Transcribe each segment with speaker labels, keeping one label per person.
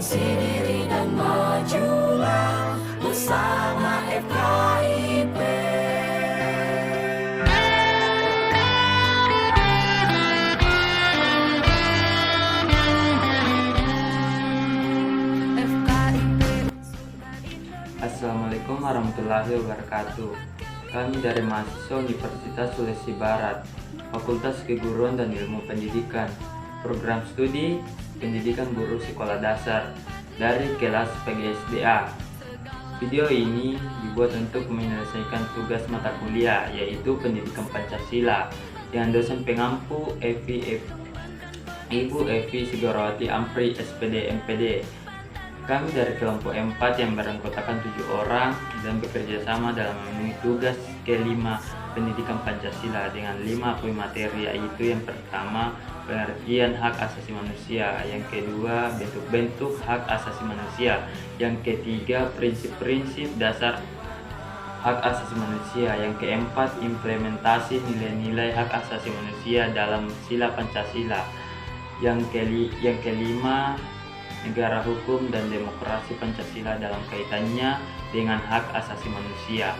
Speaker 1: Introspeksi diri dan majulah bersama FKIP.
Speaker 2: Assalamualaikum warahmatullahi wabarakatuh. Kami dari mahasiswa Universitas Sulawesi Barat, Fakultas Keguruan dan Ilmu Pendidikan, Program Studi Pendidikan Guru Sekolah Dasar dari kelas PGSDA. Video ini dibuat untuk menyelesaikan tugas mata kuliah yaitu Pendidikan Pancasila dengan dosen pengampu Ibu Evi Sigorowati Ampri SPD MPD. Kami dari kelompok 4 yang beranggotakan 7 orang dan bekerja sama dalam memenuhi tugas kelima Pendidikan Pancasila dengan 5 poin materi, yaitu yang pertama pengertian hak asasi manusia, yang kedua bentuk-bentuk hak asasi manusia, yang ketiga prinsip-prinsip dasar hak asasi manusia, yang keempat implementasi nilai-nilai hak asasi manusia dalam sila Pancasila, yang kelima negara hukum dan demokrasi Pancasila dalam kaitannya dengan hak asasi manusia.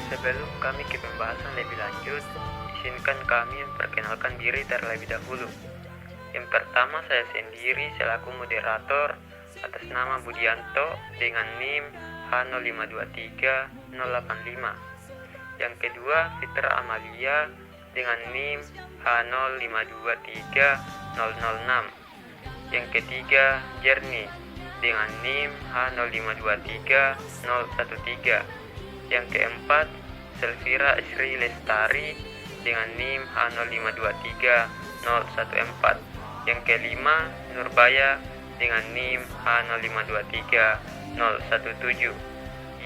Speaker 3: Sebelum kami ke pembahasan lebih lanjut, izinkan kami memperkenalkan diri terlebih dahulu. Yang pertama, saya sendiri selaku moderator atas nama Budianto dengan NIM H0523085. Yang kedua, Fitra Amalia dengan NIM H0523006. Yang ketiga, Jerni dengan NIM H0523013. Yang keempat, Selvira Isri Lestari dengan NIM H0523014. Yang kelima, Nurbaya dengan NIM H0523017.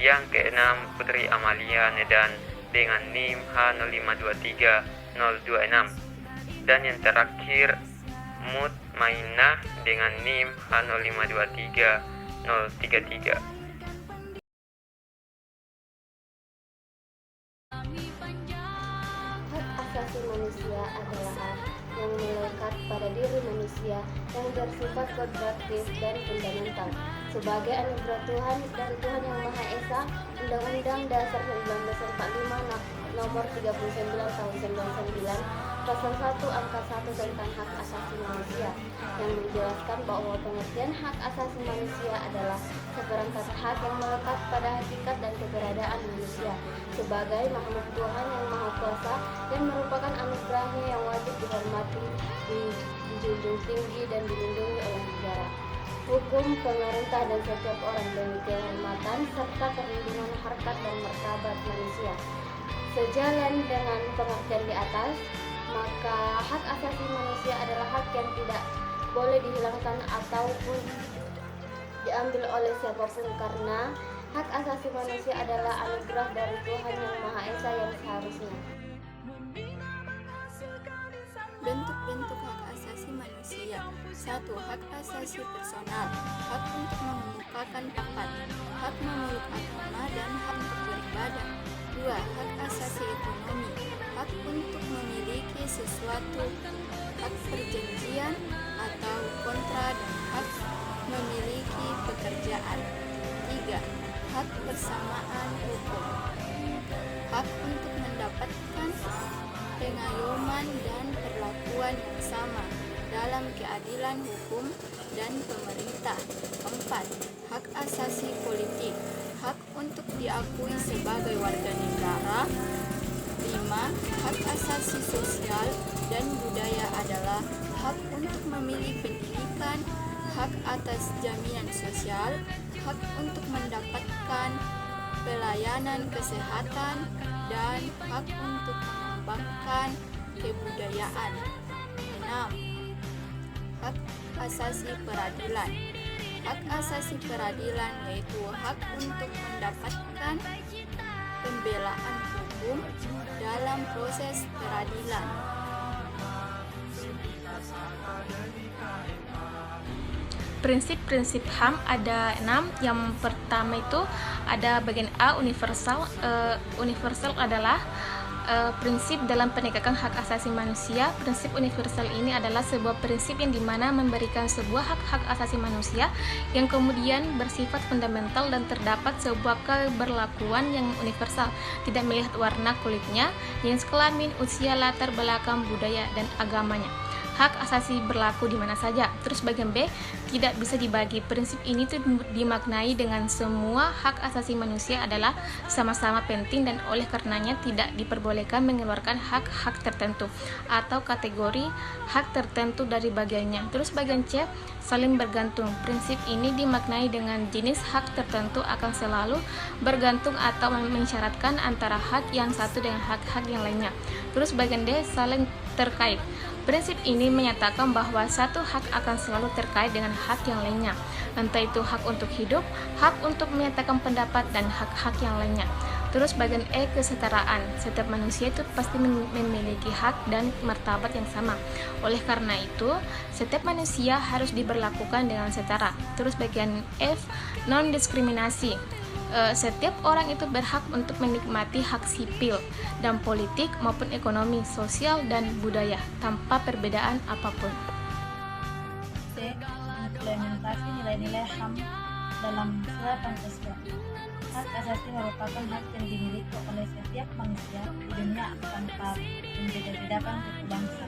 Speaker 3: Yang keenam, Putri Amalia Nedan dengan NIM H0523026. Dan yang terakhir, Mut Mainah dengan NIM H0523033.
Speaker 4: Hak asasi manusia adalah hak yang melekat pada diri manusia yang bersifat kodratif dan fundamental. Sebagai anugerah Tuhan dari Tuhan Yang Maha Esa, Undang-Undang Dasar 1945 Nomor 39 Tahun 99 Pasal 1 Angka 1 tentang hak asasi manusia yang menjelaskan bahwa pengertian hak asasi manusia adalah seperangkat hak yang melekat pada hakikat dan keberadaan manusia sebagai makhluk Tuhan Yang Maha Kuasa dan merupakan anugerahnya yang wajib dihormati, dijunjung tinggi dan dilindungi oleh negara, hukum, pemerintah, dan setiap orang demi kehormatan serta perlindungan harkat dan martabat manusia. Sejalan dengan pengertian di atas, maka hak asasi manusia adalah hak yang tidak boleh dihilangkan ataupun diambil oleh siapapun, karena hak asasi manusia adalah anugerah dari Tuhan Yang Maha Esa yang seharusnya.
Speaker 5: Bentuk-bentuk hak asasi manusia. 1. Hak asasi personal, hak untuk mengemukakan pendapat, hak memeluk agama dan hak untuk beribadah. 2. Hak asasi ekonomi, hak untuk memiliki sesuatu, hak perjanjian atau kontra dan hak memiliki pekerjaan. 3. Hak persamaan hukum, hak untuk mendapatkan pengayoman dan perlakuan yang sama dalam keadilan hukum dan pemerintah. 4. Hak asasi politik, hak untuk diakui sebagai warga negara. 5. Hak asasi sosial dan budaya adalah hak untuk memilih pendidikan, hak atas jaminan sosial, hak untuk mendapatkan pelayanan kesehatan, dan hak untuk mengembangkan kebudayaan. 6. Hak asasi peradilan. Hak asasi peradilan yaitu hak untuk mendapatkan pembelaan hukum dalam proses peradilan.
Speaker 6: Prinsip-prinsip HAM ada 6. Yang pertama itu ada bagian A, universal. Universal adalah prinsip dalam penegakan hak asasi manusia. Prinsip universal ini adalah sebuah prinsip yang dimana memberikan sebuah hak-hak asasi manusia yang kemudian bersifat fundamental dan terdapat sebuah keberlakuan yang universal, tidak melihat warna kulitnya, jenis kelamin, usia, latar belakang, budaya, dan agamanya. Hak asasi berlaku di mana saja. Terus bagian B, tidak bisa dibagi. Prinsip ini tuh dimaknai dengan semua hak asasi manusia adalah sama-sama penting dan oleh karenanya tidak diperbolehkan mengeluarkan hak-hak tertentu atau kategori hak tertentu dari bagiannya. Terus bagian C, saling bergantung. Prinsip ini dimaknai dengan jenis hak tertentu akan selalu bergantung atau mensyaratkan antara hak yang satu dengan hak-hak yang lainnya. Terus bagian D, saling terkait. Prinsip ini menyatakan bahwa satu hak akan selalu terkait dengan hak yang lainnya, entah itu hak untuk hidup, hak untuk menyatakan pendapat, dan hak-hak yang lainnya. Terus bagian E, kesetaraan. Setiap manusia itu pasti memiliki hak dan martabat yang sama. Oleh karena itu, setiap manusia harus diberlakukan dengan setara. Terus bagian F, non-diskriminasi. Setiap orang itu berhak untuk menikmati hak sipil dan politik maupun ekonomi, sosial, dan budaya tanpa perbedaan apapun.
Speaker 7: C. Implementasi nilai-nilai HAM dalam sila Pancasila. Hak asasi merupakan hak yang dimiliki oleh setiap manusia di dunia tanpa membeda-bedakan suku bangsa,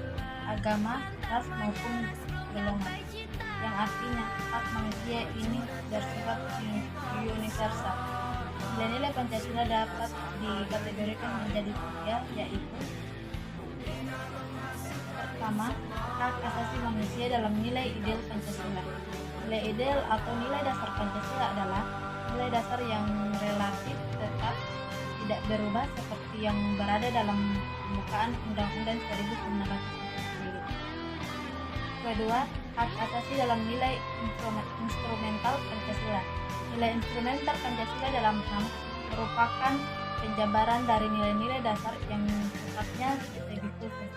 Speaker 7: agama, ras maupun golongan. Yang artinya hak manusia ini bersifat universal. Nilai-nilai Pancasila dapat dikategorikan menjadi 3, yaitu: pertama, hak asasi manusia dalam nilai ideal Pancasila. Nilai ideal atau nilai dasar Pancasila adalah nilai dasar yang relatif tetap tidak berubah seperti yang berada dalam pembukaan Undang-Undang 1945. Kedua, hak asasi dalam nilai instrumental Pancasila. Nilai instrumental Pancasila dalam HAM merupakan penjabaran dari nilai-nilai dasar yang sifatnya lebih khusus.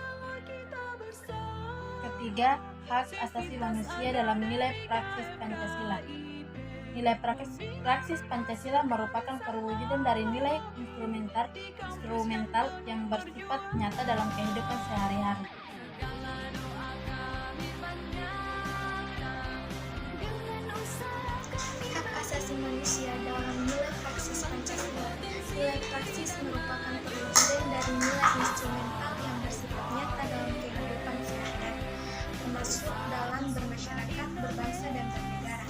Speaker 7: Ketiga, hak asasi manusia dalam nilai praksis Pancasila. Nilai praksis Pancasila merupakan perwujudan dari nilai instrumental yang bersifat nyata dalam kehidupan sehari-hari.
Speaker 8: Asasi manusia dalam nilai praksis Pancasila. Nilai praksis merupakan perwujudan dari nilai instrumental yang bersifat nyata dalam kehidupan sehari-hari, termasuk dalam bermasyarakat, berbangsa, dan bernegara.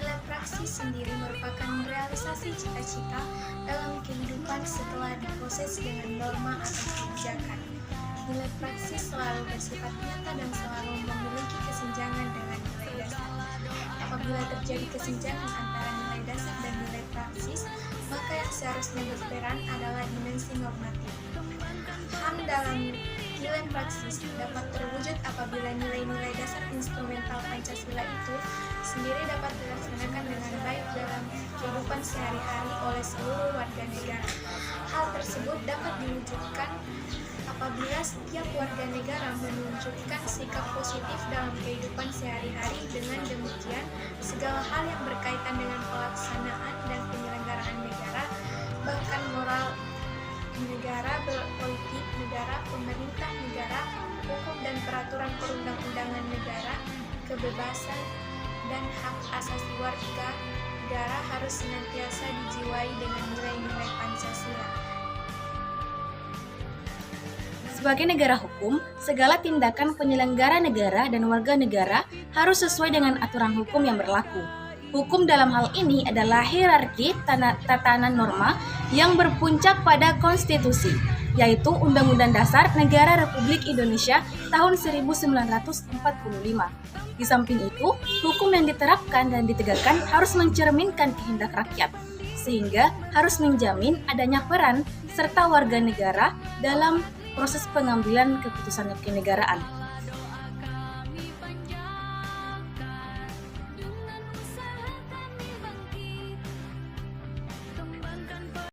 Speaker 8: Nilai praksis sendiri merupakan realisasi cita-cita dalam kehidupan setelah diproses dengan norma atau kebijakan. Nilai praksis selalu bersifat nyata dan selalu memiliki kesenjangan dengan nilai dasar. Apabila terjadi kesenjangan antara nilai dasar dan nilai praksis, maka yang seharusnya berperan adalah dimensi normatif. HAM dalam nilai praksis dapat terwujud apabila nilai-nilai dasar instrumental Pancasila itu sendiri dapat dilaksanakan dengan baik dalam kehidupan sehari-hari oleh seluruh warga negara. Hal tersebut dapat diwujudkan apabila setiap warga negara menunjukkan sikap positif dalam kehidupan sehari-hari. Dengan demikian, segala hal yang berkaitan dengan pelaksanaan dan penyelenggaraan negara, bahkan moral negara, politik negara, pemerintah negara, hukum dan peraturan perundang-undangan negara, kebebasan dan hak asasi warga negara harus senantiasa dijiwai dengan nilai-nilai Pancasila.
Speaker 9: Sebagai negara hukum, segala tindakan penyelenggara negara dan warga negara harus sesuai dengan aturan hukum yang berlaku. Hukum dalam hal ini adalah hierarki tatanan norma yang berpuncak pada konstitusi, yaitu Undang-Undang Dasar Negara Republik Indonesia tahun 1945. Di samping itu, hukum yang diterapkan dan ditegakkan harus mencerminkan kehendak rakyat, sehingga harus menjamin adanya peran serta warga negara dalam proses pengambilan keputusan kenegaraan.